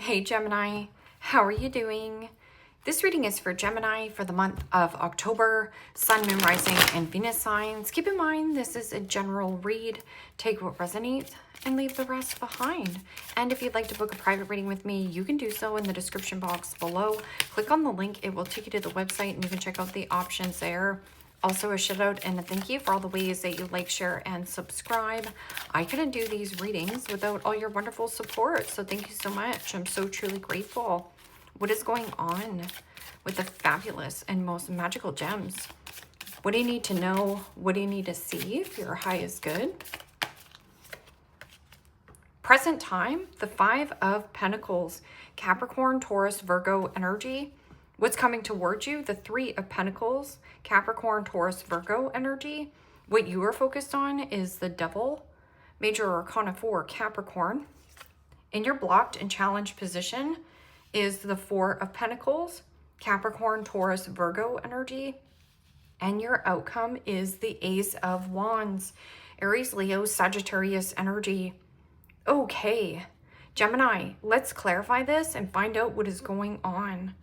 Hey Gemini, how are you doing? This reading is for Gemini for the month of October, Sun, Moon, Rising, and Venus signs. Keep in mind, this is a general read. Take what resonates and leave the rest behind. And if you'd like to book a private reading with me, you can do so in the description box below. Click on the link. It will take you to the website and you can check out the options there. Also a shout out and a thank you for all the ways that you like, share, and subscribe. I couldn't do these readings without all your wonderful support. So thank you so much. I'm so truly grateful. What is going on with the fabulous and most magical gems? What do you need to know? What do you need to see if your high is good? Present time, the Five of Pentacles, Capricorn, Taurus, Virgo energy. What's coming towards you? The Three of Pentacles, Capricorn, Taurus, Virgo energy. What you are focused on is the Devil, Major Arcana 4, Capricorn. In your blocked and challenged position is the Four of Pentacles, Capricorn, Taurus, Virgo energy. And your outcome is the Ace of Wands, Aries, Leo, Sagittarius energy. Okay, Gemini, let's clarify this and find out what is going on.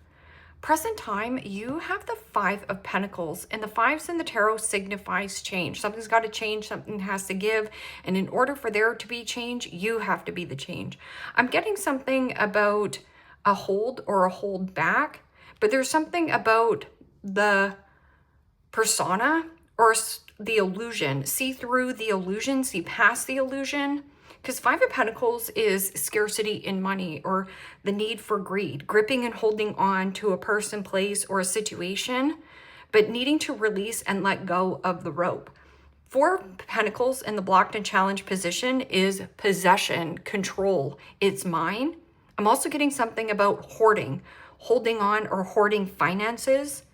Present time, you have the Five of Pentacles, and the fives in the tarot signifies change. Something's got to change, something has to give, and in order for there to be change, you have to be the change. I'm getting something about a hold or a hold back, but there's something about the persona or the illusion. See through the illusion, see past the illusion. Because Five of Pentacles is scarcity in money or the need for greed, gripping and holding on to a person, place, or a situation, but needing to release and let go of the rope. Four of Pentacles in the blocked and challenged position is possession, control. It's mine. I'm also getting something about hoarding, holding on or hoarding finances.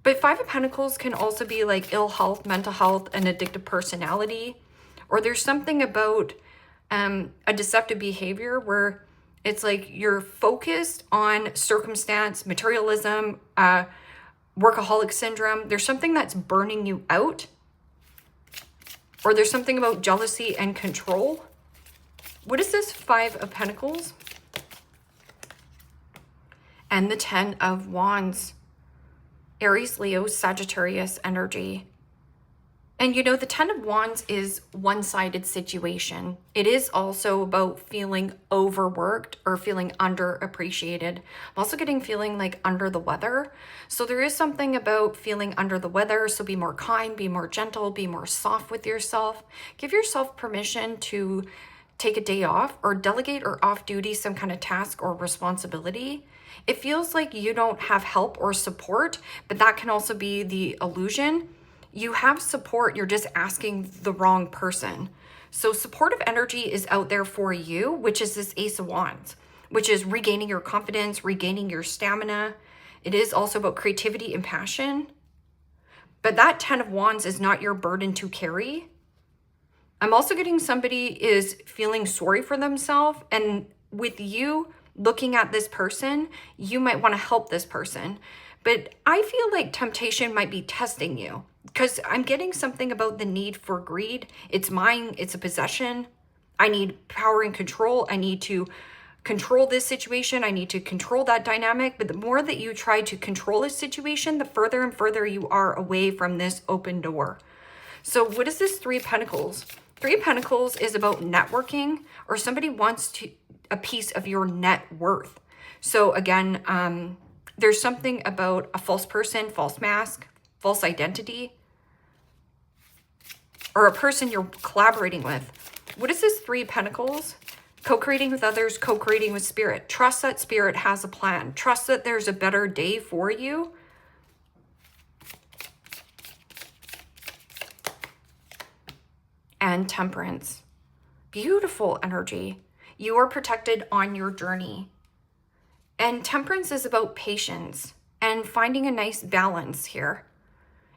But Five of Pentacles can also be like ill health, mental health, and addictive personality. Or there's something about a deceptive behavior where it's like you're focused on circumstance, materialism, workaholic syndrome. There's something that's burning you out. Or there's something about jealousy and control. What is this Five of Pentacles? And the Ten of Wands, Aries, Leo, Sagittarius energy. And you know, the Ten of Wands is one-sided situation. It is also about feeling overworked or feeling underappreciated. I'm also getting feeling like under the weather. So there is something about feeling under the weather. So be more kind, be more gentle, be more soft with yourself. Give yourself permission to take a day off or delegate or off duty some kind of task or responsibility. It feels like you don't have help or support, but that can also be the illusion. You have support, you're just asking the wrong person. So supportive energy is out there for you, which is this Ace of Wands, which is regaining your confidence, regaining your stamina. It is also about creativity and passion. But that Ten of Wands is not your burden to carry. I'm also getting somebody is feeling sorry for themselves. And with you looking at this person, you might want to help this person. But I feel like temptation might be testing you. Because I'm getting something about the need for greed. It's mine. It's a possession. I need power and control. I need to control this situation. I need to control that dynamic. But the more that you try to control this situation, the further and further you are away from this open door. So what is this Three of Pentacles? Three of Pentacles is about networking, or somebody wants a piece of your net worth. So again, there's something about a false person, false mask, false identity, or a person you're collaborating with. What is this Three of Pentacles? Co-creating with others, co-creating with spirit. Trust that spirit has a plan. Trust that there's a better day for you. And Temperance. Beautiful energy. You are protected on your journey. And Temperance is about patience and finding a nice balance here.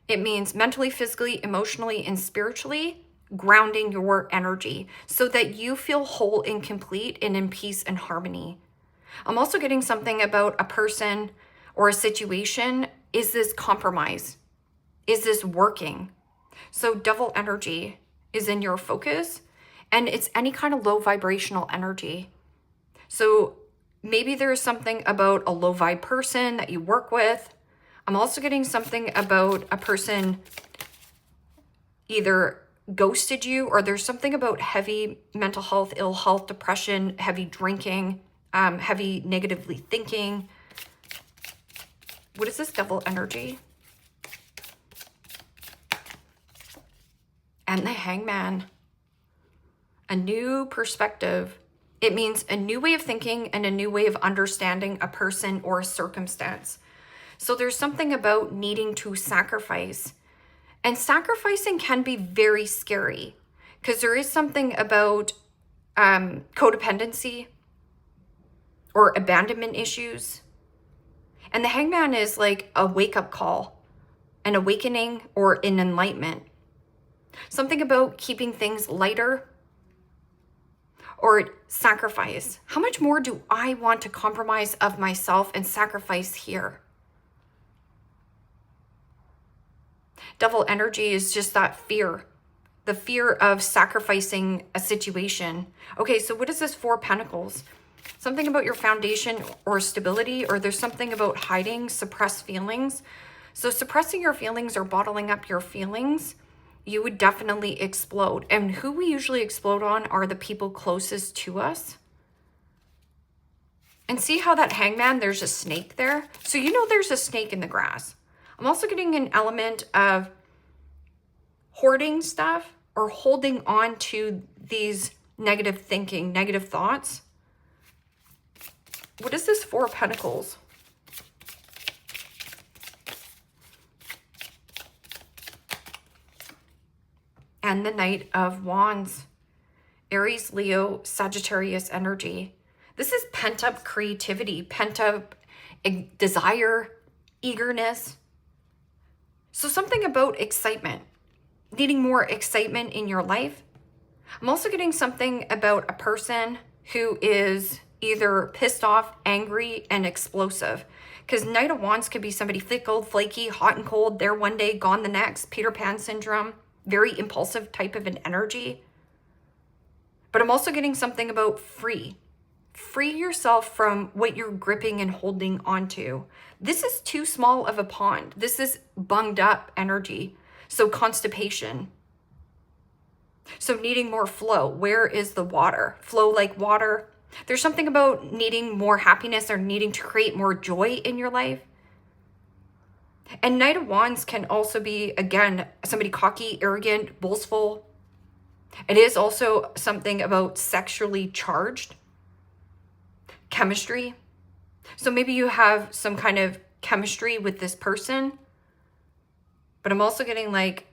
It means mentally, physically, emotionally, and spiritually grounding your energy so that you feel whole and complete and in peace and harmony. I'm also getting something about a person or a situation. Is this compromise? Is this working? So Devil energy is in your focus, and it's any kind of low vibrational energy. So maybe there's something about a low vibe person that you work with. I'm also getting something about a person either ghosted you, or there's something about heavy mental health, ill health, depression, heavy drinking, heavy negatively thinking. What is this devil energy? And the Hangman. A new perspective. It means a new way of thinking and a new way of understanding a person or a circumstance. So there's something about needing to sacrifice. And sacrificing can be very scary because there is something about codependency or abandonment issues. And the Hangman is like a wake-up call, an awakening, or an enlightenment. Something about keeping things lighter or sacrifice. How much more do I want to compromise of myself and sacrifice here? Devil energy is just that fear, the fear of sacrificing a situation. Okay, so what is this Four of Pentacles? Something about your foundation or stability, or there's something about hiding, suppressed feelings. So suppressing your feelings or bottling up your feelings, you would definitely explode. And who we usually explode on are the people closest to us. And see how that Hangman, there's a snake there? So you know there's a snake in the grass. I'm also getting an element of hoarding stuff or holding on to these negative thinking, negative thoughts. What is this Four of Pentacles? And the Knight of Wands. Aries, Leo, Sagittarius energy. This is pent-up creativity, pent-up desire, eagerness. So something about excitement, needing more excitement in your life. I'm also getting something about a person who is either pissed off, angry, and explosive. Because Knight of Wands could be somebody fickle, flaky, hot and cold, there one day, gone the next, Peter Pan syndrome, very impulsive type of an energy. But I'm also getting something about free. Free yourself from what you're gripping and holding onto. This is too small of a pond. This is bunged up energy. So constipation. So needing more flow. Where is the water? Flow like water. There's something about needing more happiness or needing to create more joy in your life. And Knight of Wands can also be, again, somebody cocky, arrogant, boastful. It is also something about sexually charged. Chemistry. So maybe you have some kind of chemistry with this person, but I'm also getting like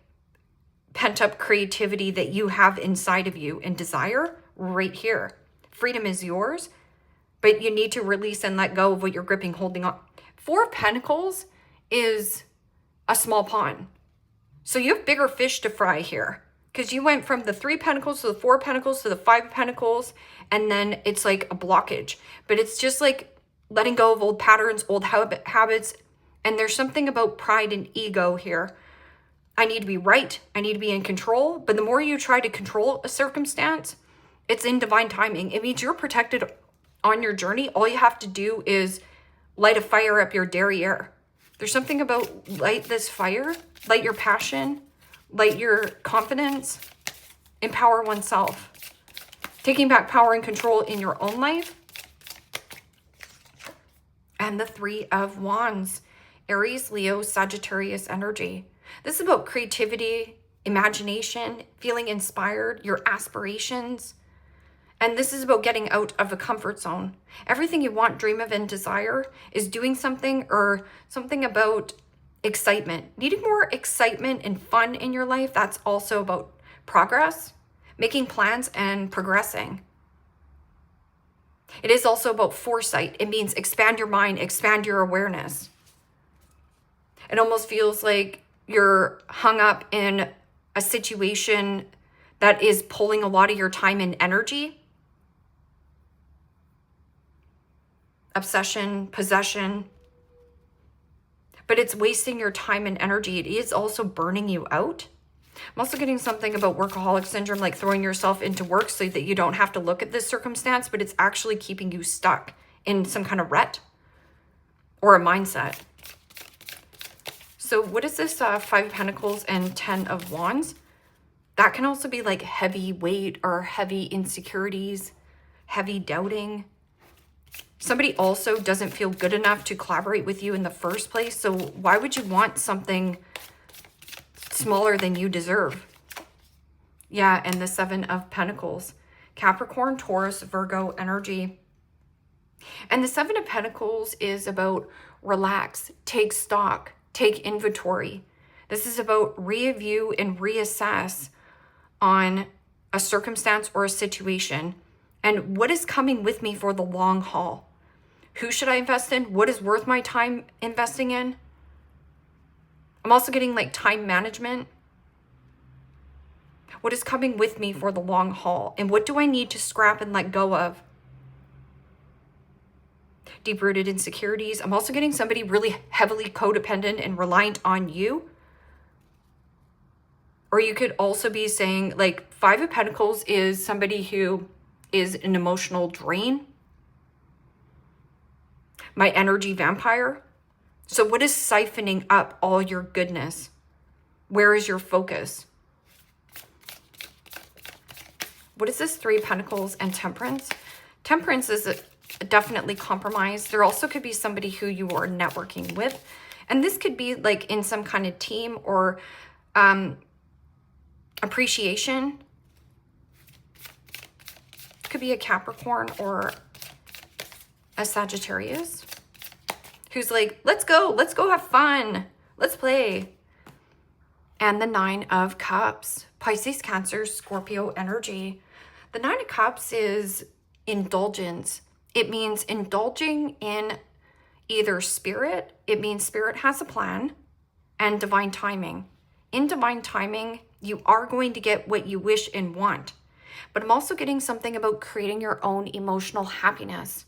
pent-up creativity that you have inside of you and desire right here. Freedom is yours, but you need to release and let go of what you're gripping, holding on. Four of Pentacles is a small pond. So you have bigger fish to fry here because you went from the Three of Pentacles to the Four of Pentacles to the Five of Pentacles, and then it's like a blockage. But it's just like letting go of old patterns, old habits, and there's something about pride and ego here. I need to be right. I need to be in control. But the more you try to control a circumstance, it's in divine timing. It means you're protected on your journey. All you have to do is light a fire up your derriere. There's something about light this fire, light your passion, light your confidence, empower oneself. Taking back power and control in your own life. And the Three of Wands. Aries, Leo, Sagittarius energy. This is about creativity, imagination, feeling inspired, your aspirations. And this is about getting out of a comfort zone. Everything you want, dream of, and desire is doing something or something about excitement. Needing more excitement and fun in your life, that's also about progress, making plans and progressing. It is also about foresight. It means expand your mind, expand your awareness. It almost feels like you're hung up in a situation that is pulling a lot of your time and energy. Obsession, possession. But it's wasting your time and energy. It is also burning you out. I'm also getting something about workaholic syndrome, like throwing yourself into work so that you don't have to look at this circumstance, but it's actually keeping you stuck in some kind of rut or a mindset. So what is this 5 of Pentacles and 10 of Wands? That can also be like heavy weight or heavy insecurities, heavy doubting. Somebody also doesn't feel good enough to collaborate with you in the first place. So why would you want something smaller than you deserve? Yeah, and the 7 of Pentacles. Capricorn, Taurus, Virgo energy. And the 7 of Pentacles is about relax, take stock, take inventory. This is about review and reassess on a circumstance or a situation. And what is coming with me for the long haul? Who should I invest in? What is worth my time investing in? I'm also getting like time management. What is coming with me for the long haul? And what do I need to scrap and let go of? Deep-rooted insecurities. I'm also getting somebody really heavily codependent and reliant on you. Or you could also be saying like 5 of Pentacles is somebody who is an emotional drain. My energy vampire. So what is siphoning up all your goodness? Where is your focus? What is this 3 of Pentacles and Temperance? Temperance is definitely compromise. There also could be somebody who you are networking with. And this could be like in some kind of team or appreciation. Could be a Capricorn or a Sagittarius who's like, let's go have fun. Let's play. And the 9 of Cups, Pisces, Cancer, Scorpio energy. The 9 of Cups is indulgence. It means indulging in either spirit. It means spirit has a plan, and divine timing. In divine timing, you are going to get what you wish and want. But I'm also getting something about creating your own emotional happiness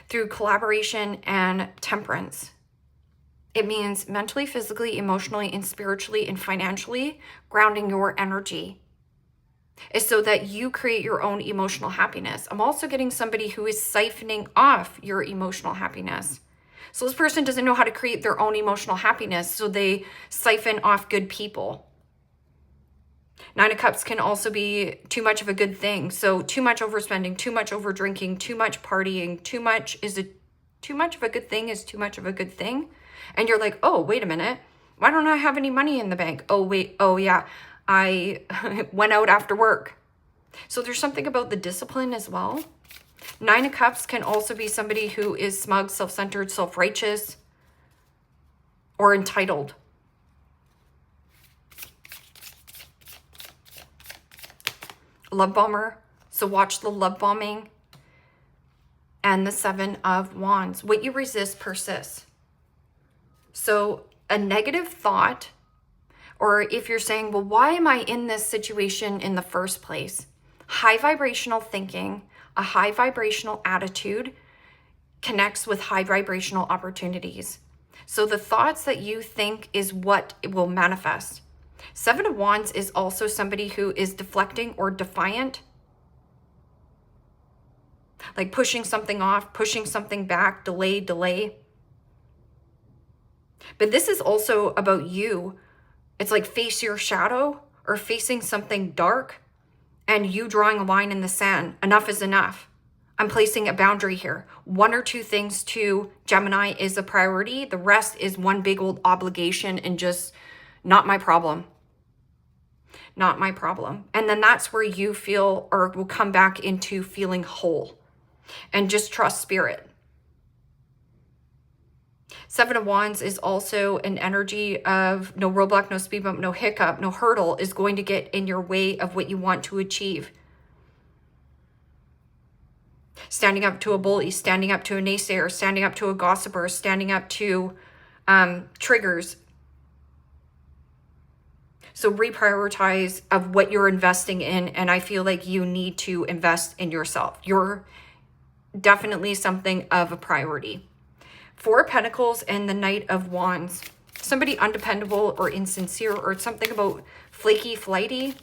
through collaboration and temperance. It means mentally, physically, emotionally, and spiritually and financially grounding your energy is so that you create your own emotional happiness. I'm also getting somebody who is siphoning off your emotional happiness. So this person doesn't know how to create their own emotional happiness, so they siphon off good people. 9 of Cups can also be too much of a good thing. So too much overspending, too much over drinking, too much partying, too much of a good thing is too much of a good thing. And you're like, oh, wait a minute. Why don't I have any money in the bank? Oh, wait. Oh, yeah. I went out after work. So there's something about the discipline as well. 9 of Cups can also be somebody who is smug, self-centered, self-righteous, or entitled. Love bomber. So watch the love bombing. And the 7 of Wands. What you resist persists. So a negative thought, or if you're saying, well, why am I in this situation in the first place? High vibrational thinking, a high vibrational attitude connects with high vibrational opportunities. So the thoughts that you think is what it will manifest. 7 of Wands is also somebody who is deflecting or defiant. Like pushing something off, pushing something back, delay. But this is also about you. It's like face your shadow or facing something dark and you drawing a line in the sand. Enough is enough. I'm placing a boundary here. 1 or 2 things to Gemini is a priority. The rest is one big old obligation and just not my problem. Not my problem. And then that's where you feel or will come back into feeling whole and just trust spirit. 7 of Wands is also an energy of no roadblock, no speed bump, no hiccup, no hurdle is going to get in your way of what you want to achieve. Standing up to a bully, standing up to a naysayer, standing up to a gossiper, standing up to triggers. So reprioritize of what you're investing in, and I feel like you need to invest in yourself. You're definitely something of a priority. 4 of Pentacles and the Knight of Wands. Somebody undependable or insincere or something about flaky, flighty.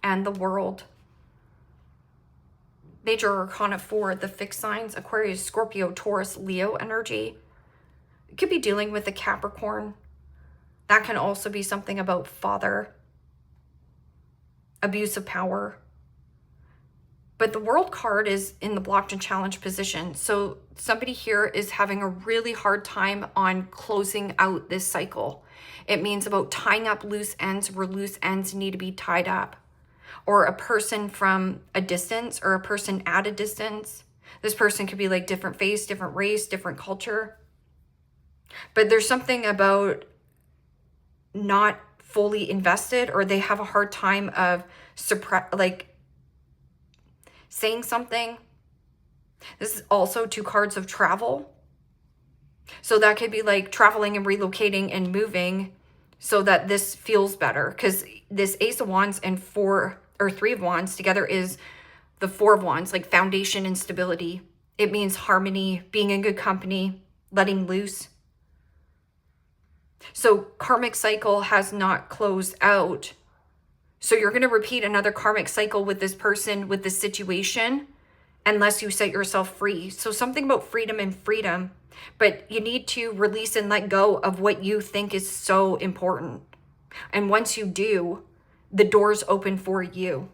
and the World. Major Arcana 4, the fixed signs, Aquarius, Scorpio, Taurus, Leo energy. It could be dealing with a Capricorn. That can also be something about father, abuse of power. But the World card is in the blocked and challenged position. So somebody here is having a really hard time on closing out this cycle. It means about tying up loose ends where loose ends need to be tied up. Or a person from a distance or a person at a distance. This person could be like different face, different race, different culture. But there's something about not fully invested, or they have a hard time of saying something. This is also 2 cards of travel. So that could be like traveling and relocating and moving so that this feels better. Because this Ace of Wands and 3 of Wands together is the 4 of Wands, like foundation and stability. It means harmony, being in good company, letting loose. So karmic cycle has not closed out. So you're going to repeat another karmic cycle with this person, with this situation, unless you set yourself free. So something about freedom and freedom, but you need to release and let go of what you think is so important. And once you do, the doors open for you.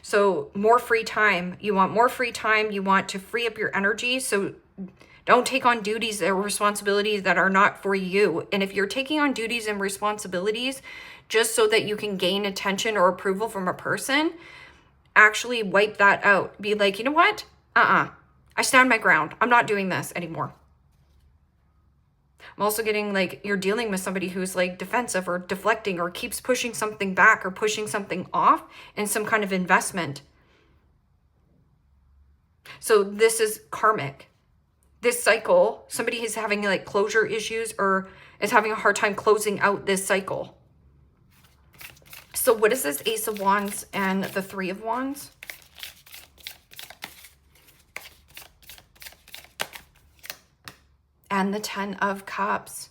So more free time. You want more free time. You want to free up your energy. So don't take on duties or responsibilities that are not for you. And if you're taking on duties and responsibilities just so that you can gain attention or approval from a person, actually wipe that out. Be like, you know what? I stand my ground. I'm not doing this anymore. I'm also getting like you're dealing with somebody who's like defensive or deflecting or keeps pushing something back or pushing something off in some kind of investment. So this is karmic. This cycle, somebody is having like closure issues or is having a hard time closing out this cycle. So what is this Ace of Wands and the 3 of Wands? And the 10 of Cups.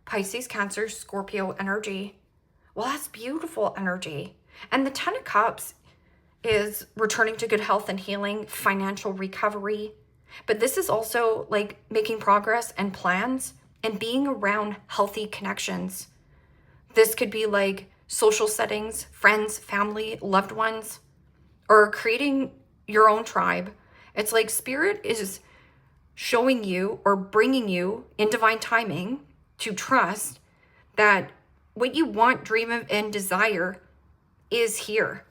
Pisces, Cancer, Scorpio energy. Well, that's beautiful energy. And the 10 of Cups is returning to good health and healing, financial recovery. But this is also like making progress and plans and being around healthy connections. This could be like social settings, friends, family, loved ones, or creating your own tribe. It's like spirit is showing you or bringing you in divine timing to trust that what you want, dream of, and desire is here.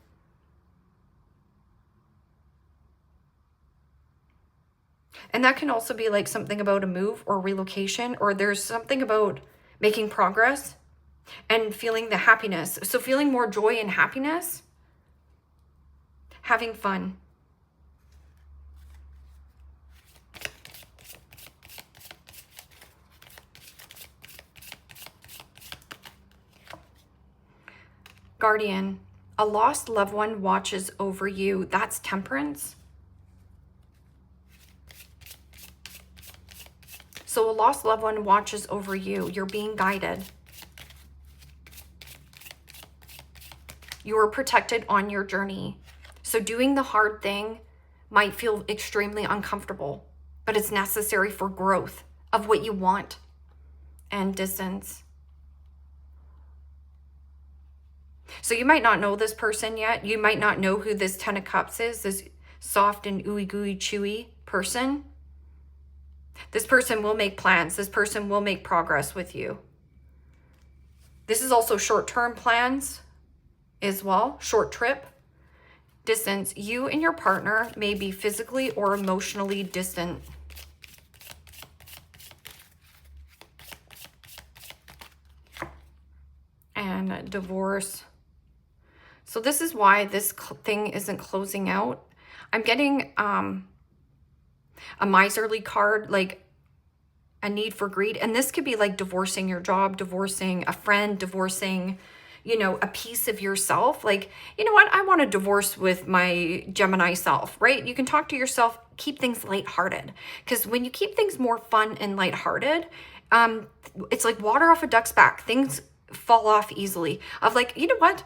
And that can also be like something about a move or relocation, or there's something about making progress and feeling the happiness. So feeling more joy and happiness, having fun. Guardian, a lost loved one watches over you. That's Temperance. So a lost loved one watches over you. You're being guided. You are protected on your journey. So doing the hard thing might feel extremely uncomfortable, but it's necessary for growth of what you want and distance. So you might not know this person yet. You might not know who this 10 of Cups is, this soft and ooey gooey chewy person. This person will make plans. This person will make progress with you. This is also short-term plans as well, short trip, distance. You and your partner may be physically or emotionally distant. And divorce. So this is why this thing isn't closing out. I'm getting a miserly card, like a need for greed. And this could be like divorcing your job, divorcing a friend, divorcing, you know, a piece of yourself. Like, you know what? I want to divorce with my Gemini self, right? You can talk to yourself, keep things lighthearted. Because when you keep things more fun and lighthearted, it's like water off a duck's back. Things fall off easily of like, you know what?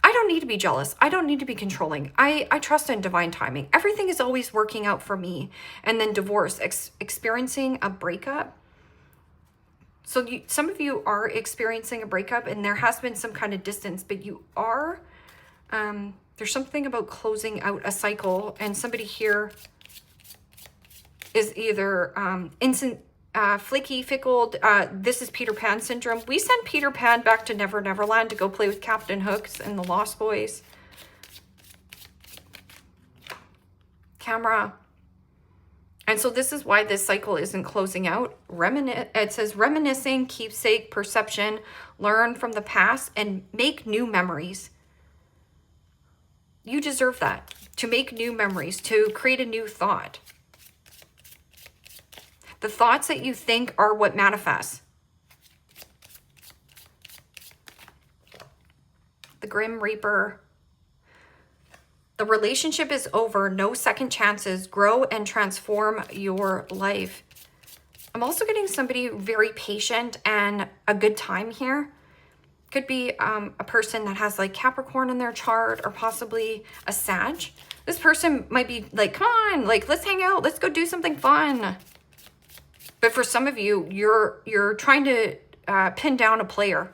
I don't need to be jealous. I don't need to be controlling. I trust in divine timing. Everything is always working out for me. And then divorce, experiencing a breakup. So some of you are experiencing a breakup and there has been some kind of distance, but you are, there's something about closing out a cycle, and somebody here is either flaky, fickle. This is Peter Pan syndrome. We send Peter Pan back to Never Neverland to go play with Captain Hooks and the Lost Boys. Camera. And so this is why this cycle isn't closing out. It says reminiscing, keepsake, perception, learn from the past, and make new memories. You deserve that. To make new memories, to create a new thought. The thoughts that you think are what manifests. The Grim Reaper. The relationship is over. No second chances. Grow and transform your life. I'm also getting somebody very patient and a good time here. Could be a person that has like Capricorn in their chart, or possibly a Sag. This person might be like, come on, like, let's hang out. Let's go do something fun. But for some of you, you're trying to pin down a player.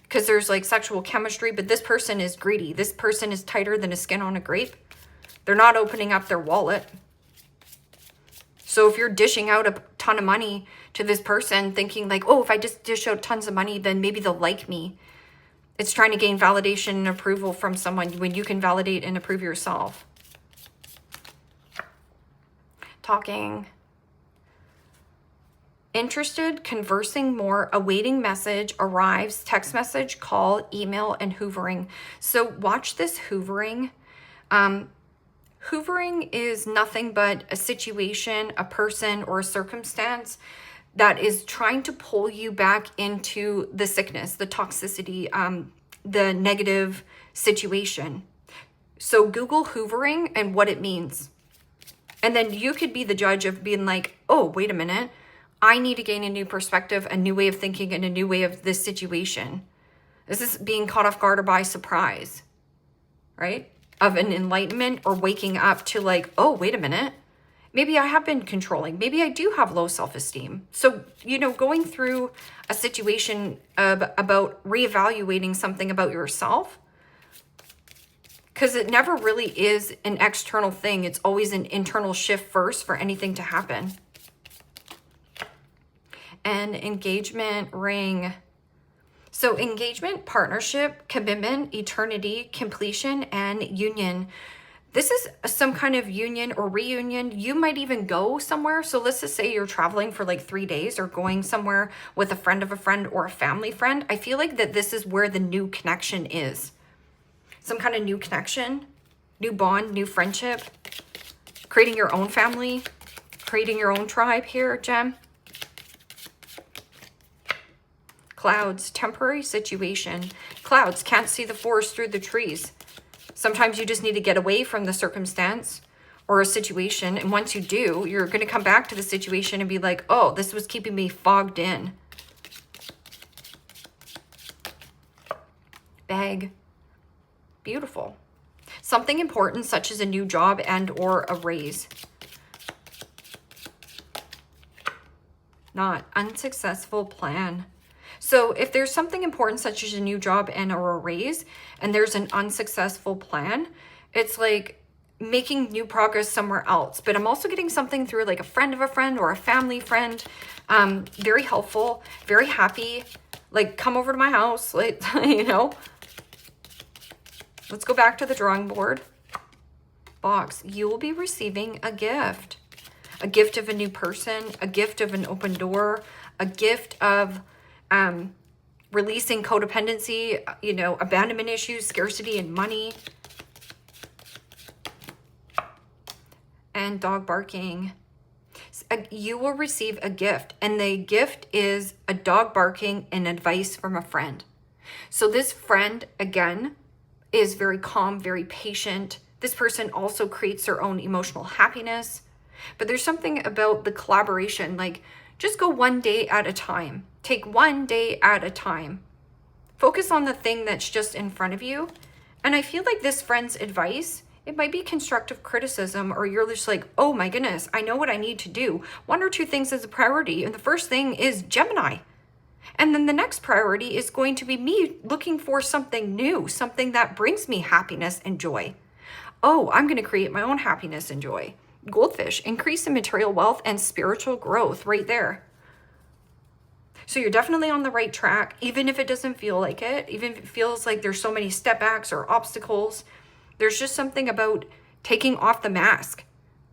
Because there's like sexual chemistry, but this person is greedy. This person is tighter than a skin on a grape. They're not opening up their wallet. So if you're dishing out a ton of money to this person thinking like, oh, if I just dish out tons of money, then maybe they'll like me. It's trying to gain validation and approval from someone when you can validate and approve yourself. Talking. Interested, conversing more, awaiting message, arrives, text message, call, email, and hoovering. So watch this hoovering. Hoovering is nothing but a situation, a person, or a circumstance that is trying to pull you back into the sickness, the toxicity, the negative situation. So Google hoovering and what it means. And then you could be the judge of being like, oh, wait a minute. I need to gain a new perspective, a new way of thinking, and a new way of this situation. This is being caught off guard or by surprise, right? Of an enlightenment or waking up to like, oh, wait a minute. Maybe I have been controlling. Maybe I do have low self-esteem. So, you know, going through a situation about reevaluating something about yourself, because it never really is an external thing. It's always an internal shift first for anything to happen. And engagement ring. So engagement, partnership, commitment, eternity, completion, and union. This is some kind of union or reunion. You might even go somewhere. So let's just say you're traveling for like 3 days or going somewhere with a friend of a friend or a family friend. I feel like that this is where the new connection is. Some kind of new connection, new bond, new friendship, creating your own family, creating your own tribe here, Gem. Clouds, temporary situation. Clouds, can't see the forest through the trees. Sometimes you just need to get away from the circumstance or a situation. And once you do, you're going to come back to the situation and be like, oh, this was keeping me fogged in. Bag. Beautiful. Something important such as a new job and or a raise. Not unsuccessful plan. So if there's something important such as a new job and or a raise, and there's an unsuccessful plan, it's like making new progress somewhere else. But I'm also getting something through like a friend of a friend or a family friend. Very helpful, very happy. Like, come over to my house, like, you know. Let's go back to the drawing board. Box, you will be receiving a gift. A gift of a new person, a gift of an open door, a gift of releasing codependency, you know, abandonment issues, scarcity and money. And dog barking. You will receive a gift, and the gift is a dog barking and advice from a friend. So this friend, again, is very calm, very patient. This person also creates their own emotional happiness. But there's something about the collaboration, like Just go one day at a time. Take one day at a time. Focus on the thing that's just in front of you. And I feel like this friend's advice, it might be constructive criticism, or you're just like, oh my goodness, I know what I need to do. One or two things as a priority. And the first thing is Gemini. And then the next priority is going to be me looking for something new, something that brings me happiness and joy. Oh, I'm going to create my own happiness and joy. Goldfish, increase in material wealth and spiritual growth right there. So you're definitely on the right track, even if it doesn't feel like it, even if it feels like there's so many step backs or obstacles. There's just something about taking off the mask.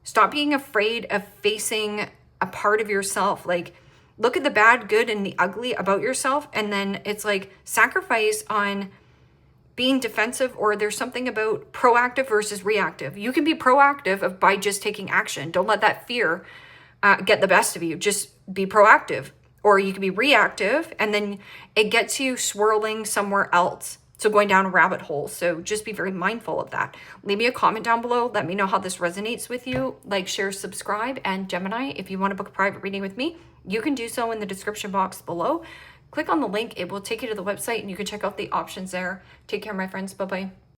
Stop being afraid of facing a part of yourself. Like, look at the bad, good, and the ugly about yourself. And then it's like sacrifice on being defensive, or there's something about proactive versus reactive. You can be proactive by just taking action. Don't let that fear get the best of you. Just be proactive. Or you can be reactive, and then it gets you swirling somewhere else. So going down a rabbit hole. So just be very mindful of that. Leave me a comment down below. Let me know how this resonates with you. Like, share, subscribe. And Gemini, if you want to book a private reading with me, you can do so in the description box below. Click on the link. It will take you to the website, and you can check out the options there. Take care, my friends. Bye-bye.